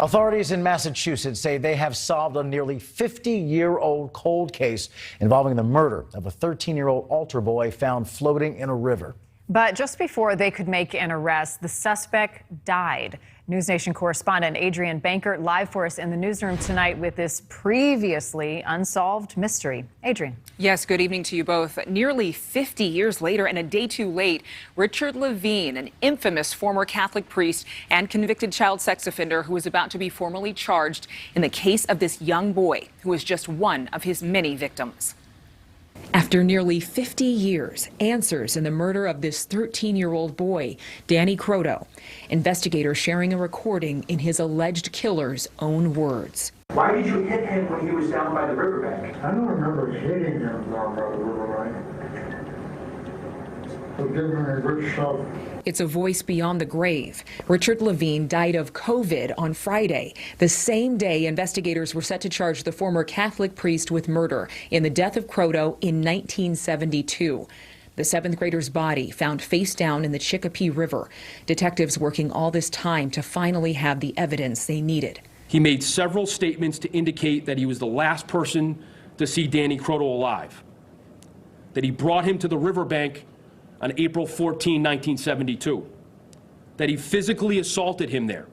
Authorities in Massachusetts say they have solved a nearly 50-year-old cold case involving the murder of a 13-year-old altar boy found floating in a river. But just before they could make an arrest, the suspect died. NewsNation correspondent Adrian Bankert live for us in the newsroom tonight with this previously unsolved mystery. Adrian. Yes, good evening to you both. Nearly 50 years later and a day too late, Richard Levine, an infamous former Catholic priest and convicted child sex offender who was about to be formally charged in the case of this young boy who was just one of his many victims. After nearly 50 years, answers in the murder of this 13-year-old boy, Danny Croto. Investigators sharing a recording in his alleged killer's own words. Why did you hit him when he was down by the riverbank? I don't remember hitting him down by the riverbank. So give him a good shove. It's a voice beyond the grave. Richard Levine died of COVID on Friday, the same day investigators were set to charge the former Catholic priest with murder in the death of Croto in 1972. The seventh grader's body found face down in the Chicopee River. Detectives working all this time to finally have the evidence they needed. He made several statements to indicate that he was the last person to see Danny Croto alive, that he brought him to the riverbank on April 14, 1972, that he physically assaulted him there.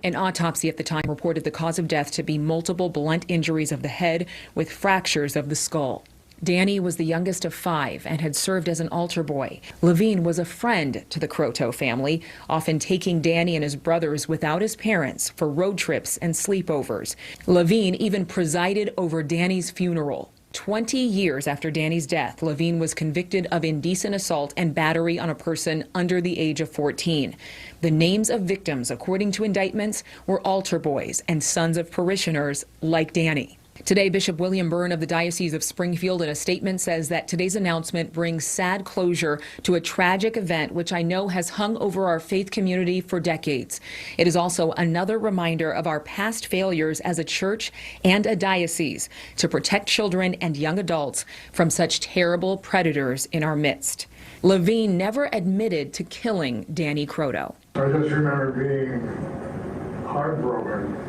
An autopsy at the time reported the cause of death to be multiple blunt injuries of the head with fractures of the skull. Danny was the youngest of 5 and had served as an altar boy. Levine was a friend to the Croto family, often taking Danny and his brothers without his parents for road trips and sleepovers. Levine even presided over Danny's funeral. 20 years after Danny's death, Levine was convicted of indecent assault and battery on a person under the age of 14. The names of victims, according to indictments, were altar boys and sons of parishioners like Danny. Today, Bishop William Byrne of the Diocese of Springfield in a statement says that today's announcement brings sad closure to a tragic event which I know has hung over our faith community for decades. It is also another reminder of our past failures as a church and a diocese to protect children and young adults from such terrible predators in our midst. Levine never admitted to killing Danny Croto. I just remember being heartbroken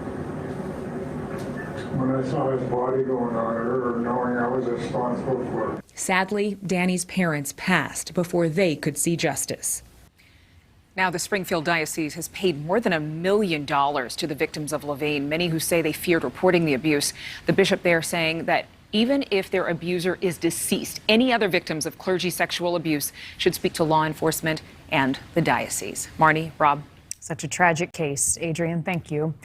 when I saw his body going on the river, knowing I was responsible for it. Sadly, Danny's parents passed before they could see justice. Now, the Springfield Diocese has paid more than $1 million to the victims of Levine, many who say they feared reporting the abuse. The bishop there saying that even if their abuser is deceased, any other victims of clergy sexual abuse should speak to law enforcement and the diocese. Marnie, Rob. Such a tragic case. Adrian, thank you.